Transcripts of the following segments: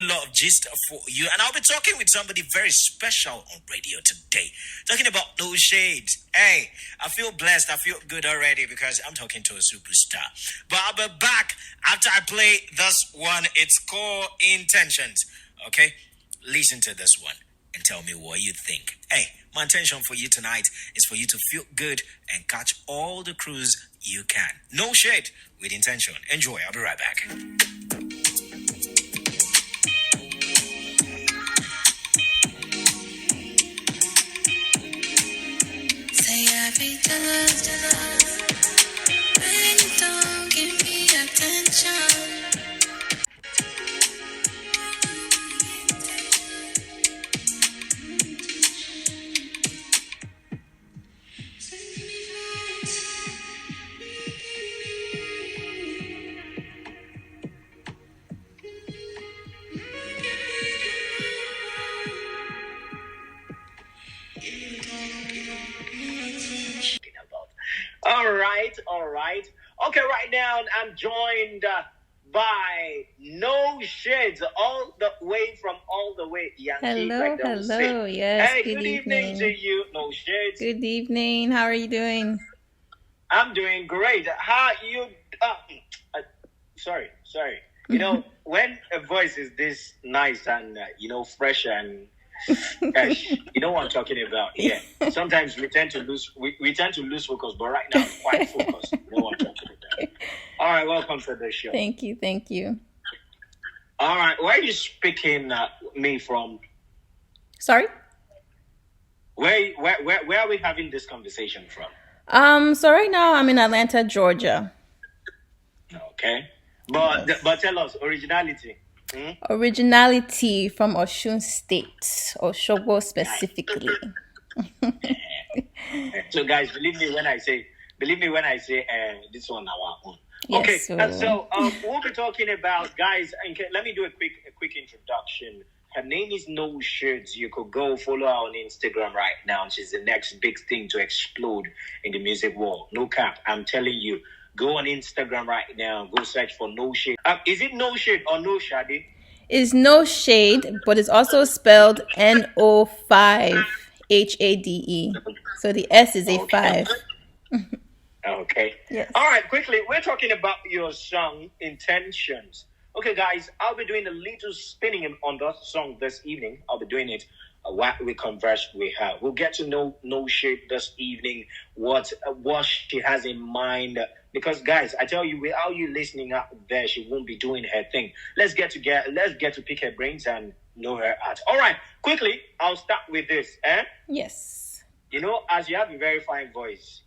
A lot of gist for you, and I'll be talking with somebody very special on radio today. Talking about No Shade. Hey, I feel blessed. I feel good already because I'm talking to a superstar. But I'll be back after I play this one. It's Core Intentions. Okay, listen to this one and tell me what you think. Hey, my intention for you tonight is for you to feel good and catch all the cruise you can. No Shade with intention. Enjoy. I'll be right back. Say every time when you don't give me attention. All right. Okay, right now I'm joined by No Shades, all the way Yankee. Hello. Yes, Hey, good good evening to evening. you, No Shades. Good evening. How are you doing? I'm doing great. How you? Sorry. You know, when a voice is this nice and fresh and you know what I'm talking about. Yeah. Sometimes we tend to lose focus, but right now I'm quite focused. You know what I'm talking about. All right, welcome to the show. Thank you. All right, where are you speaking me from? Sorry? Where are we having this conversation from? So right now I'm in Atlanta, Georgia. Okay, but Yes. but tell us originality. Originality from Osun State, Oshogo specifically. So guys, believe me when I say this one our own. Yes, Okay, so so we'll be talking about guys. And let me do a quick introduction. Her name is No Shades. You could go follow her on Instagram right now. She's the next big thing to explode in the music world. No cap, I'm telling you. Go on Instagram right now. Go search for No Shade. Is it No Shade or No Shade? it's No Shade, but it's also spelled No5hade. So the S is a Okay. 5. Okay. Yes. All right, quickly, we're talking about your song, Intentions. Okay, guys, I'll be doing a little spinning on that song this evening. I'll be doing it while we converse with her. We'll get to know No Shade this evening, what she has in mind. Because, guys, I tell you, without you listening out there, she won't be doing her thing. Let's get to pick her brains and know her out. All right, quickly, I'll start with this. Yes. You know, as you have a very fine voice,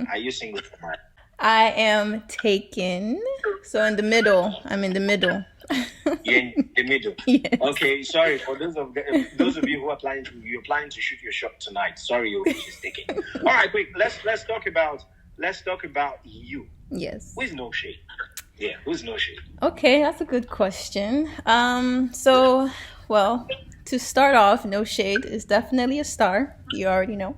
are you single for man? I am taken. So in the middle. I'm in the middle. You're in the middle. Yes. Okay, sorry for those of you who are planning to shoot your shot tonight. Sorry, your wish is taken. All right, quick. Let's talk about you. Yes. Who's No Shade? Yeah, who's No Shade? Okay, that's a good question. Well, to start off, No Shade is definitely a star. You already know.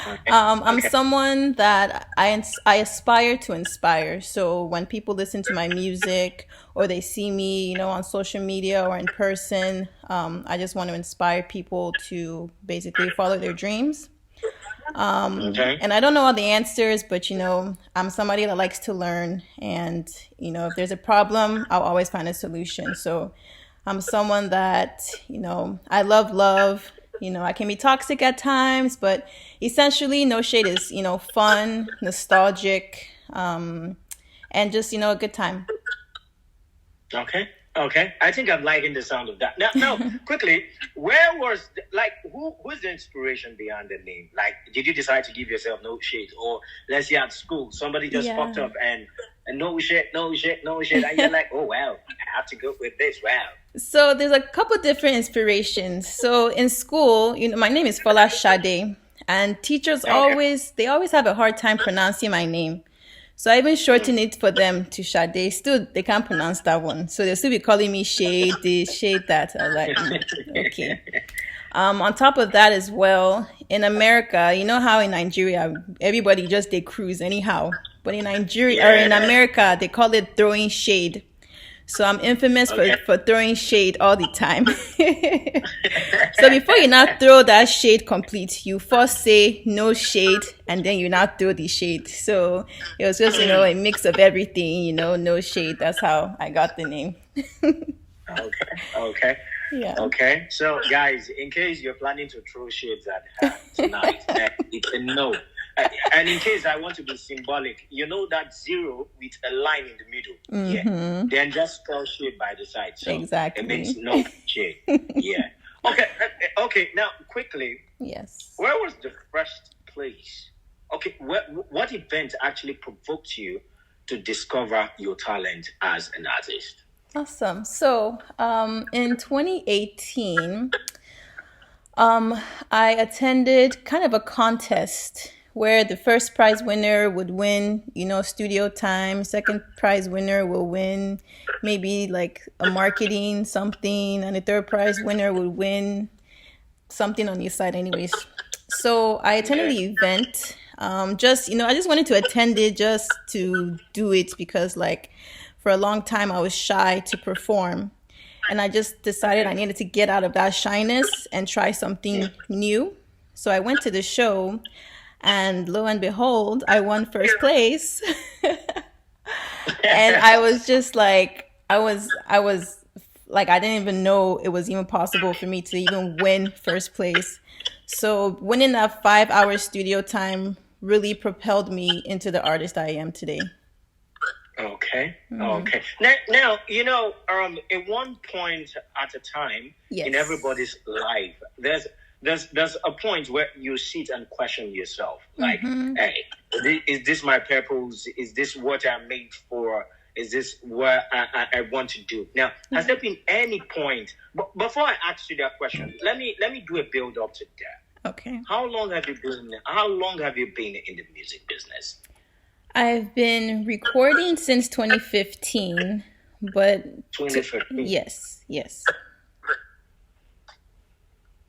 Okay. I'm Okay. someone that I aspire to inspire. So when people listen to my music or they see me, on social media or in person, I just want to inspire people to basically follow their dreams. Okay. And I don't know all the answers, but I'm somebody that likes to learn. And, if there's a problem, I'll always find a solution. So I'm someone that, I love. I can be toxic at times, but essentially No Shade is, fun, nostalgic, and just, a good time. Okay. Okay. I think I'm liking the sound of that. Now, quickly, where was who's the inspiration behind the name? Like, did you decide to give yourself No Shade, or let's say at school somebody just popped Yeah. up and No Shade, and you're like, oh wow, I have to go with this. Wow. So there's a couple different inspirations. So in school, my name is Fola Shade, and teachers Okay. they always have a hard time pronouncing my name. So I even shorten it for them to Shade. Still, they can't pronounce that one. So they'll still be calling me Shade this, Shade that. I was like, okay. On top of that as well, in America, you know how in Nigeria, everybody just they cruise anyhow. But in Nigeria or in Yeah. America, they call it throwing shade. So I'm infamous Okay. for throwing shade all the time. So before you now throw that shade complete, you first say no shade and then you now throw the shade. So it was just, a mix of everything, no shade. That's how I got the name. Okay. Yeah. Okay. So, guys, in case you're planning to throw shades at her tonight, it's a no. And in case I want to be symbolic, that zero with a line in the middle. Yeah. Then just spell shade by the side. So Exactly. it makes no shade. Yeah. Okay. Okay. Now, quickly, Yes. where was the first place? Okay. What event actually provoked you to discover your talent as an artist? Awesome. So, in 2018, I attended kind of a contest where the first prize winner would win, studio time. Second prize winner will win maybe like a marketing something, and the third prize winner would win something on the side, anyways. So I attended the event. I just wanted to attend it just to do it because, like, for a long time I was shy to perform. And I just decided I needed to get out of that shyness and try something new. So I went to the show, and lo and behold, I won first place. And I was just like, I was like, I didn't even know it was even possible for me to even win first place. So winning that 5-hour studio time really propelled me into the artist I am today. Okay. Okay. Now, at one point at a time in everybody's life, there's a point where you sit and question yourself, like, hey, is this my purpose? Is this what I'm made for? Is this what I want to do? Now, has there been any point? But before I ask you that question, let me do a build up to that. Okay. How long have you been in the music business? I've been recording since 2015, but 2015. Yes.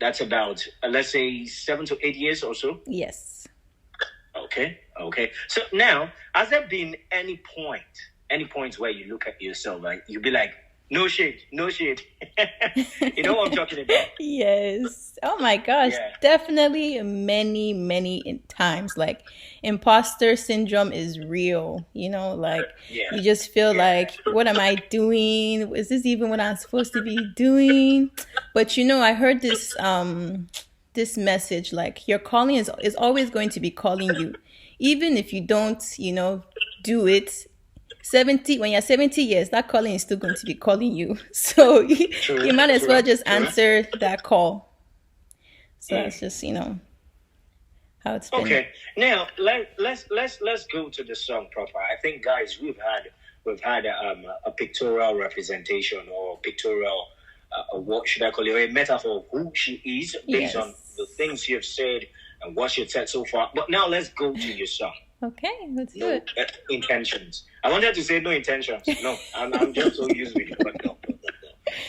That's about, let's say, 7 to 8 years or so? Yes. Okay. So now, has there been any points where you look at yourself, like, you'll be like, no shade. You know what I'm talking about? Yes. Oh my gosh. Yeah. Definitely many times. Like, imposter syndrome is real. Like, you just feel like, what am I doing? Is this even what I'm supposed to be doing? But I heard this message, like, your calling is always going to be calling you. Even if you don't, do it. When you're 70 years, that calling is still going to be calling you. So you might as well just answer that call. So that's just, how it's been. Okay. Now let's go to the song proper. I think, guys, we've had a pictorial representation, or pictorial, what should I call it, a metaphor of who she is based on the things you've said and what you've said so far. But now let's go to your song. Okay, let's do it. Intentions. I wanted to say no intentions. No, I'm just so used with it, but no.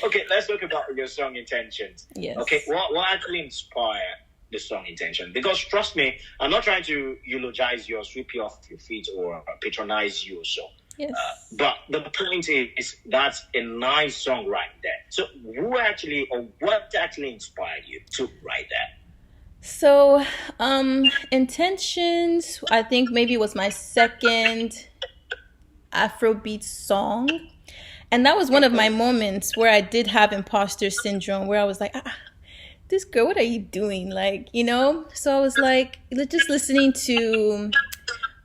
Okay, let's talk about your song Intentions. Yes. Okay, what actually inspired the song Intention? Because trust me, I'm not trying to eulogize you or sweep you off your feet or patronize you or so. Yes. But the point is, that's a nice song right there. So what actually inspired you to write that? So, Intentions, I think maybe was my second Afrobeat song. And that was one of my moments where I did have imposter syndrome, where I was like, this girl, what are you doing? Like, So I was like, listening to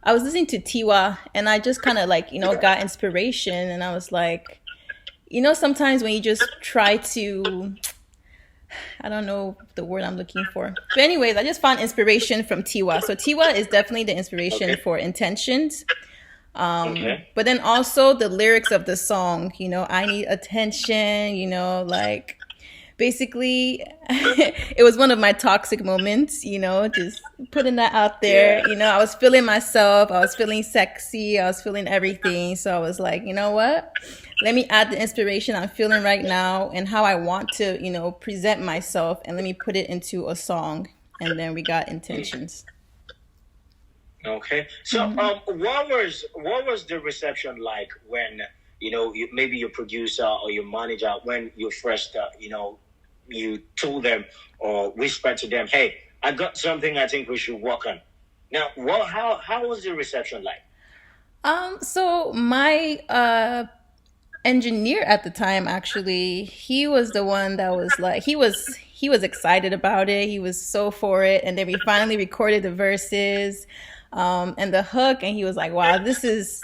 Tiwa, and I just kind of like, got inspiration. And I was like, sometimes when you just try to, I don't know the word I'm looking for. But anyways, I just found inspiration from Tiwa. So Tiwa is definitely the inspiration for Intentions. But then also the lyrics of the song, I need attention, like, basically it was one of my toxic moments, just putting that out there. I was feeling myself, I was feeling sexy, I was feeling everything. So I was like, you know what? Let me add the inspiration I'm feeling right now and how I want to, present myself, and let me put it into a song. And then we got Intentions. Okay. So what was the reception like when maybe your producer or your manager, when you first, you told them or whispered to them, "Hey, I got something I think we should work on." Now, how was the reception like? So my engineer at the time, actually, he was the one that was like, he was excited about it. He was so for it. And then we finally recorded the verses, and the hook, and he was like, "Wow, this is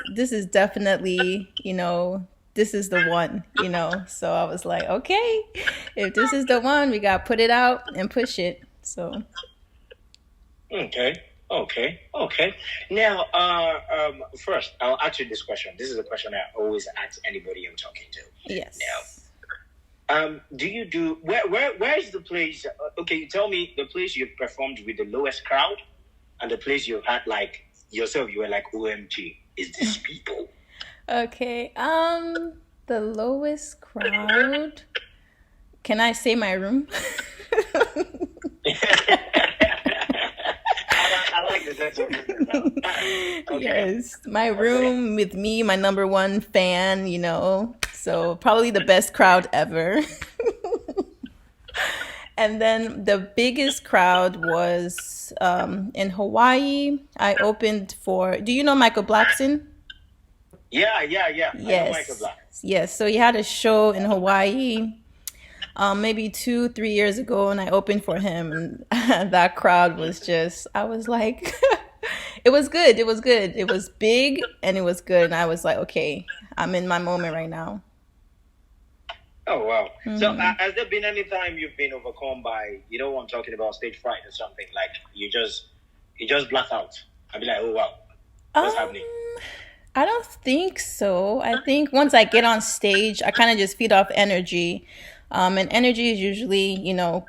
definitely, this is the one." So I was like, "Okay, if this is the one, we got to put it out and push it." So Okay. Now, first, I'll ask you this question. This is a question I always ask anybody I'm talking to. yes. Do you do where is the place? Okay, you tell me the place you performed with the lowest crowd, and the place you had like yourself. You were like, "OMG, is these people?" Okay. The lowest crowd. Can I say my room? I like this. Okay. Yes, my room with me, my number one fan, so probably the best crowd ever. And then the biggest crowd was in Hawaii. I opened for, do you know Michael Blackson? Yeah. I know Michael Black. Yes. So he had a show in Hawaii maybe 2-3 years ago, and I opened for him, and that crowd was just, I was like, it was good. It was big, and it was good. And I was like, okay, I'm in my moment right now. Oh, wow. Mm-hmm. So has there been any time you've been overcome by, I'm talking about stage fright or something, like you just black out? I'd be like, oh, wow, what's happening? I don't think so. I think once I get on stage, I kind of just feed off energy. And energy is usually,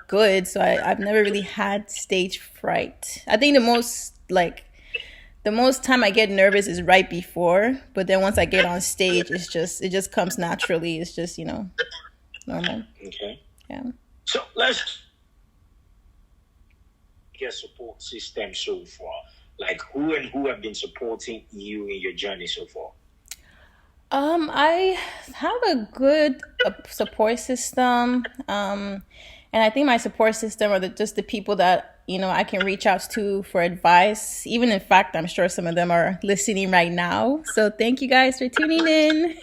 good. So I've never really had stage fright. I think the most time I get nervous is right before. But then once I get on stage, it just comes naturally. It's just, normal. Okay. Yeah. So let's get support system so far. Like who have been supporting you in your journey so far? I have a good support system, and I think my support system are just the people that I can reach out to for advice. Even in fact, I'm sure some of them are listening right now. So thank you guys for tuning in.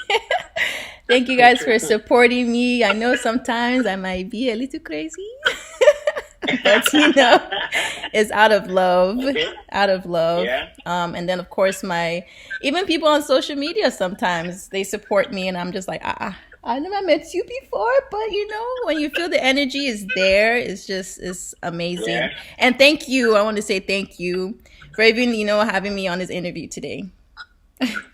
Thank you guys for supporting me. I know sometimes I might be a little crazy, but it's out of love. Okay. Out of love. Yeah. And then of course even people on social media, sometimes they support me, and I'm just like, I never met you before, but when you feel the energy is there, it's amazing. Yeah. And thank you. I want to say thank you for even having me on this interview today.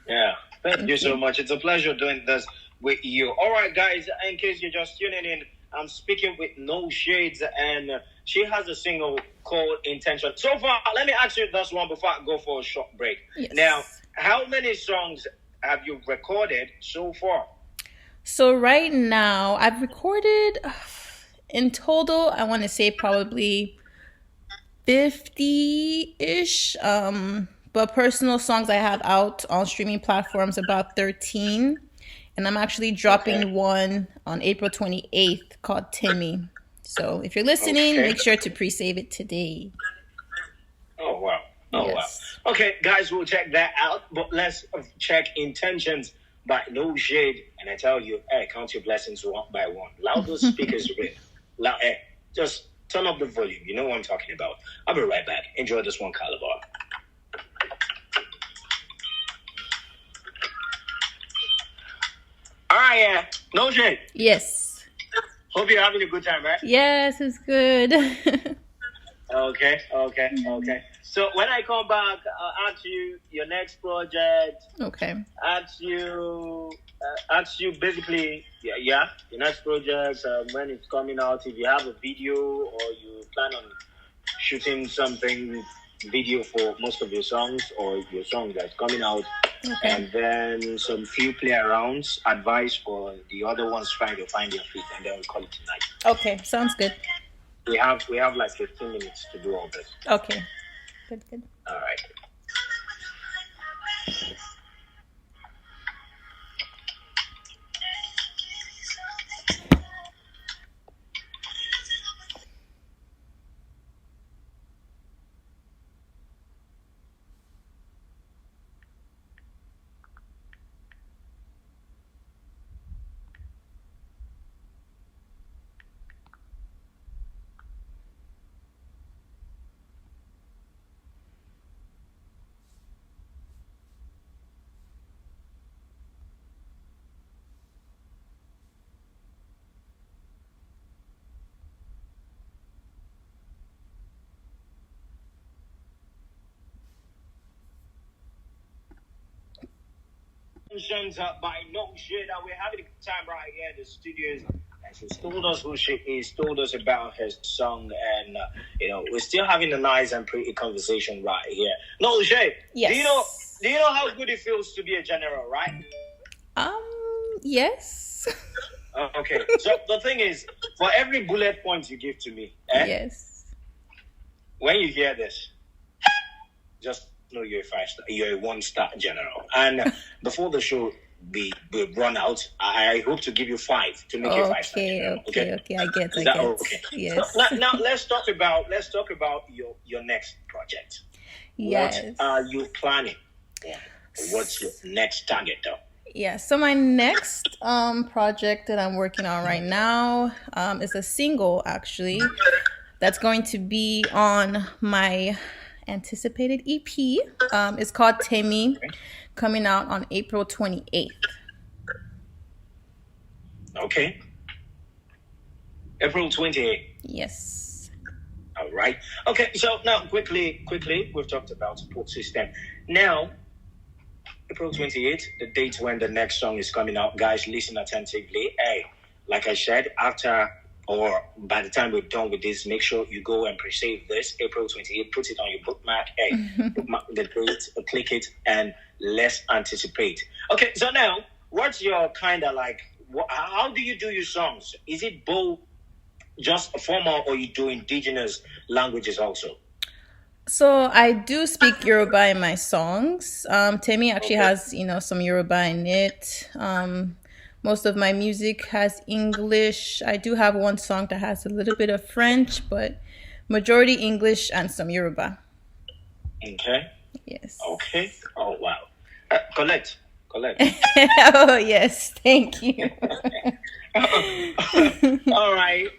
Yeah. Thank you so much. It's a pleasure doing this with you. All right, guys, in case you're just tuning in, I'm speaking with No Shades, and she has a single called Intention. So far, let me ask you this one before I go for a short break. Yes. Now, how many songs have you recorded so far? So right now, I've recorded in total, I want to say probably 50-ish. But personal songs I have out on streaming platforms about 13. And I'm actually dropping one on April 28th called Timmy. So if you're listening, make sure to pre-save it today. Oh, wow. Yes. Wow. Okay, guys, we'll check that out. But let's check Intentions by No Shade. And I tell you, count your blessings one by one. Loud those speakers with. Just turn up the volume. You know what I'm talking about. I'll be right back. Enjoy this one, Calabar. All right, yeah. No shade. Yes. Hope you're having a good time, right? Yes, it's good. Okay. So when I come back, I'll ask you your next project. Okay. Ask you basically, your next project, when it's coming out, if you have a video or you plan on shooting something, video for most of your songs or your song that's coming out. Okay. And then some few play arounds, advice for the other ones trying to find their feet, and then we'll call it tonight. Okay, sounds good. We have like 15 minutes to do all this. Okay. Good. All right. Intentions by No5hade. We're having a good time right here in the studios. And she's told us who she is, told us about her song, and we're still having a nice and pretty conversation right here. No5hade, Yes. do you know how good it feels to be a general, right? Yes. Okay. So the thing is, for every bullet point you give to me, Yes. when you hear this, just know you're a 5-star, you're a 1-star general. And before the show we run out, I hope to give you 5 to make you a 5-star general. Okay. I get. Is that okay? Yes. So now let's talk about your next project. Yes. What are you planning? What's your next target though? Yeah, so my next project that I'm working on right now is a single, actually, that's going to be on my anticipated EP. It's called Temi, coming out on April 28th. Okay. April 28th. Yes. All right. Okay, so now quickly, we've talked about support system. Now, April 28th, the date when the next song is coming out. Guys, listen attentively. Hey, like I said, after or by the time we're done with this, make sure you go and pre-save this. April 28th, put it on your bookmark. Hey, bookmark the date, click it, and let's anticipate. Okay, so now, what's your kind of like, how do you do your songs? Is it both just formal or you do indigenous languages also? So I do speak Yoruba in my songs. Temi actually has, some Yoruba in it. Most of my music has English. I do have one song that has a little bit of French, but majority English and some Yoruba. Okay. Yes. Okay. Oh, wow. Collect. Oh, yes. Thank you. All right,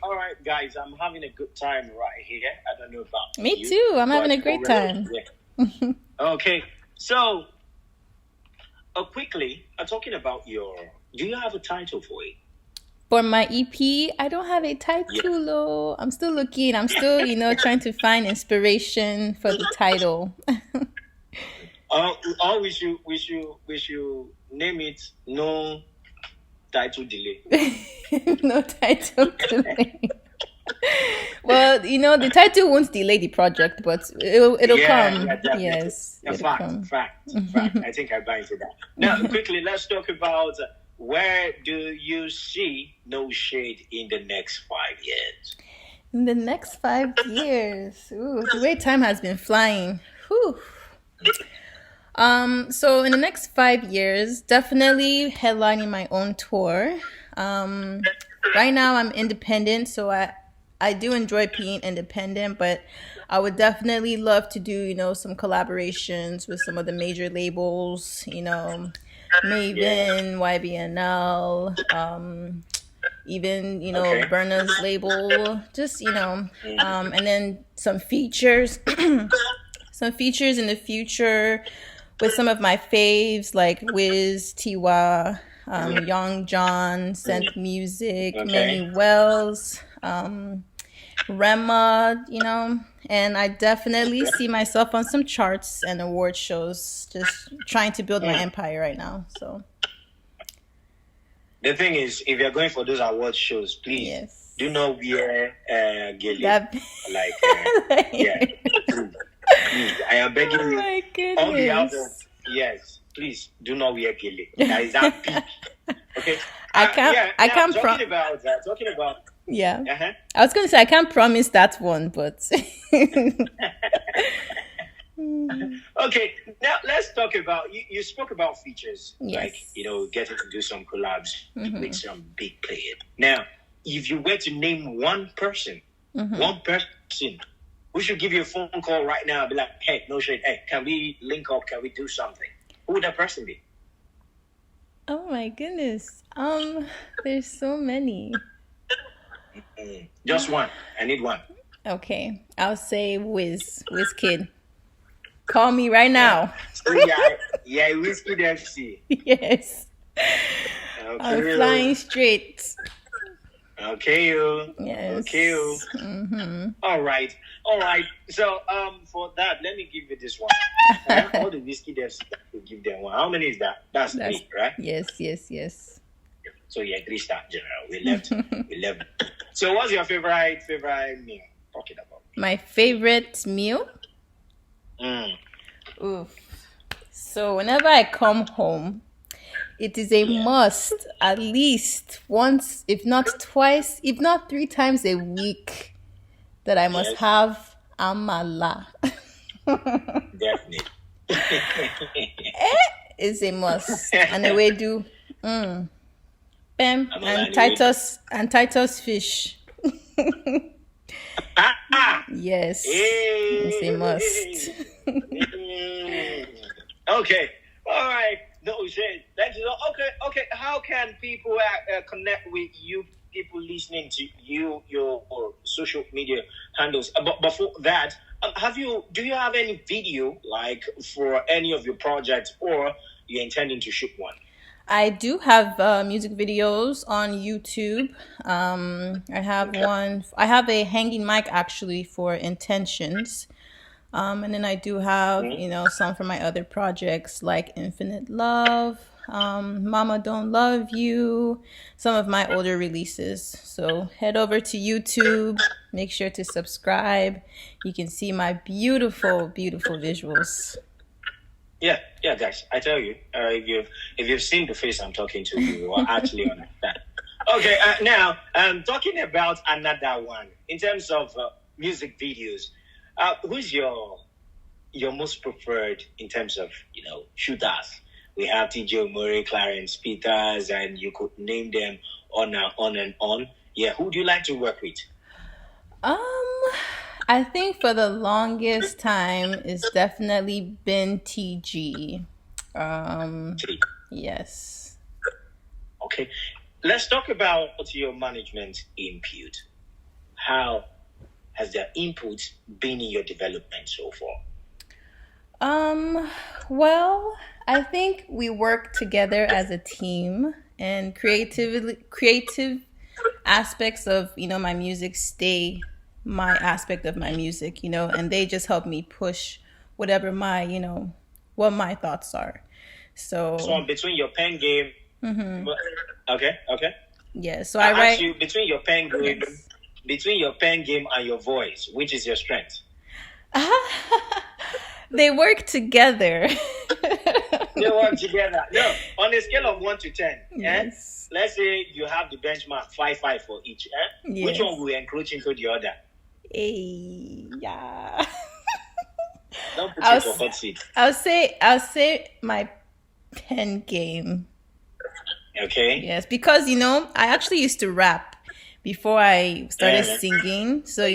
guys. I'm having a good time right here. I don't know about Me you, too. I'm having a but great time. yeah. Okay, so quickly, talking about do you have a title for it? For my EP, I don't have a title. Though. I'm still looking. I'm still, trying to find inspiration for the title. Or we should name it No Title Delay. No title delay. Well, the title won't delay the project, but it'll come. Yeah, Yes, it'll come. Fact. I think I buy into that. Now, quickly, let's talk about where do you see No5hade in the next 5 years? In the next 5 years, ooh, the way time has been flying. Whew. So in the next 5 years, definitely headlining my own tour. Right now I'm independent, so I do enjoy being independent, but I would definitely love to do, some collaborations with some of the major labels, Maven, YBNL, even, Okay. Burna's label, just, and then some features, some features in the future with some of my faves like Wiz, Tiwa, Young John, Synth Music, Okay. Manny Wells, Rema, and I definitely see myself on some charts and award shows, just trying to build my empire right now. So The thing is, if you're going for those award shows, please yes, do not wear gele. that. Like, yeah. Please, I am begging Oh you. my On behalf of, goodness. yes, please do not wear gele. That is that big. Okay. I can't. I now, can't. Talking about. Yeah. Uh-huh. I was going to say I can't promise that one, but Okay, now let's talk about you spoke about features, Yes. like getting to do some collabs with some big players. Now, if you were to name one person who should give you a phone call right now and be like, hey, No5hade, hey, can we link up? Can we do something? Who would that person be? oh my goodness. There's so many. Just one. I need one. Okay, I'll say Wiz Kid. Call me right now. So yeah, Whiskey FC. Yes, I'm Okay. flying straight. Okay, you. Yes. Okay, you. All right. All right. So, for that, let me give you this one. All the whiskey devs, we give them one. How many is that? That's three, right? Yes. So yeah, three star general. We left. We left. So, what's your favorite meal? Talking about My favorite meal? Mm. Oof. So whenever I come home, it is a must at least once, if not twice, if not 3 times a week that I must Yes. have amala. Definitely. It's a must. And the way do Bam. Amala And Titus fish. Yes. It's a must. Okay. All right. No shade. Thank you. Okay. How can people connect with you? People listening to you, your social media handles. But before that, do you have any video like for any of your projects, or you're intending to shoot one? I do have music videos on YouTube. I have one. I have a hanging mic actually for Intentions. And then I do have, some for my other projects like Infinite Love, Mama Don't Love You, some of my older releases. So head over to YouTube, make sure to subscribe. You can see my beautiful, beautiful visuals. Yeah, guys. I tell you, if you've seen the face I'm talking to, you will actually understand. Okay, now talking about another one in terms of music videos. Who's your most preferred in terms of shooters? We have TJ Murray, Clarence Peters, and you could name them on and on. Yeah, who do you like to work with? I think for the longest time it's definitely been TG. Yes. Okay, let's talk about your management input. How has their input been in your development so far? Well, I think we work together as a team, and creative aspects of, my music stay my aspect of my music, and they just help me push whatever what my thoughts are. So between your pen game, okay. Yeah, so I write. Ask you between your pen game, between your pen game and your voice, which is your strength? They work together. They work together. No, on a scale of 1 to 10, Yes. Let's say you have the benchmark 5 for each. Yes. Which one will encroach into the other? Yeah. Don't put it for hot seat. I'll say my pen game. Okay. Yes, because I actually used to rap before I started singing. So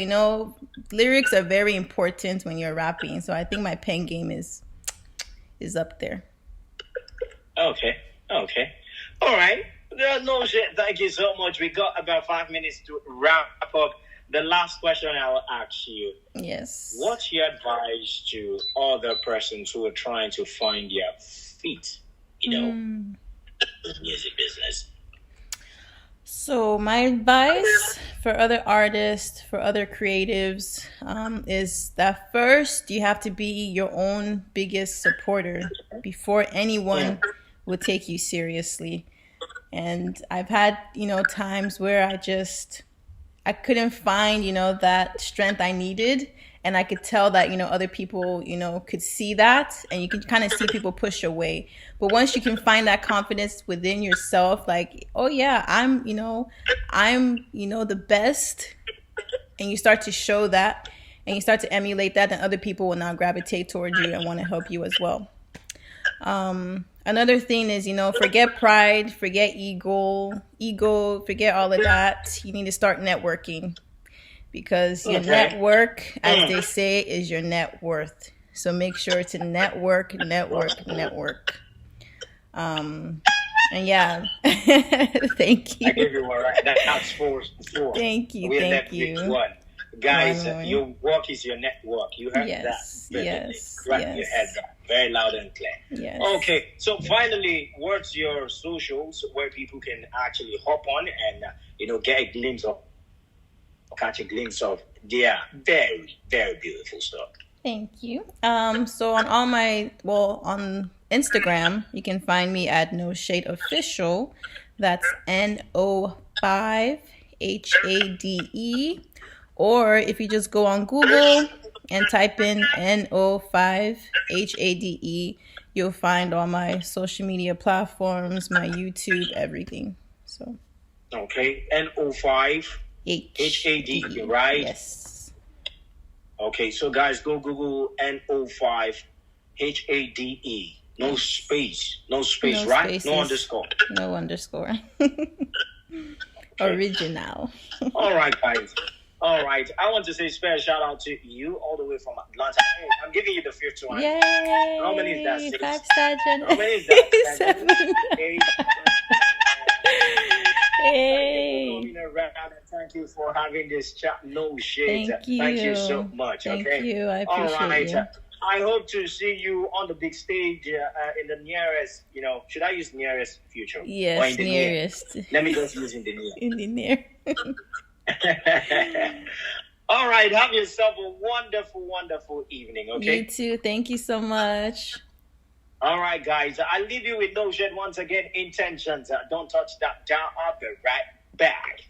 lyrics are very important when you're rapping. So I think my pen game is up there. Okay. All right. No shit. Thank you so much. We got about 5 minutes to wrap up. The last question I will ask you. Yes. What's your advice to other persons who are trying to find their feet, in the music business? So my advice for other artists, for other creatives, is that first you have to be your own biggest supporter before anyone will take you seriously. And I've had, times where I couldn't find, that strength I needed. And I could tell that, other people, could see that, and you can kind of see people push away. But once you can find that confidence within yourself, like, oh yeah, I'm the best. And you start to show that, and you start to emulate that, then other people will now gravitate towards you and want to help you as well. Another thing is, forget pride, forget ego, forget all of that. You need to start networking, because your network, as they say, is your net worth. So make sure to network. And yeah, thank you. I gave you one right. That's four. Thank you. We're left with one. Guys, One way. your work is your network. You heard Yes, that vividly. yes, Correct? You yes. heard that very loud and clear. Yes. Okay, so finally, what's your socials where people can actually hop on and get a glimpse of, catch a glimpse of their very, very beautiful stuff. Thank you. So on all my, on Instagram, you can find me at No Shade Official. That's No5hade. Or if you just go on Google and type in No5hade, you'll find all my social media platforms, my YouTube, everything. So Okay, No5 HADE, right? Yes. Okay, so guys, go Google No5 HADE. No space. No space, No right? spaces. No underscore. No underscore. Original. All right, guys. All right. I want to say special shout out to you all the way from Atlanta. Hey, I'm giving you the fifth one. Yay! How many is that? 6? 5-star How many is that? 7. 8. Hey. Thank you for having this chat. No shade. Thank you. Thank you so much. Thank Okay. you. I All appreciate right. you. I hope to see you on the big stage in the nearest, should I use nearest future? Or Yes, in the nearest. Near? Let me just use in the near. In the near. All right. Have yourself a wonderful, wonderful evening. Okay. You too. Thank you so much. All right, guys. I leave you with No Shade once again. Intentions. Don't touch that down. I'll be right back.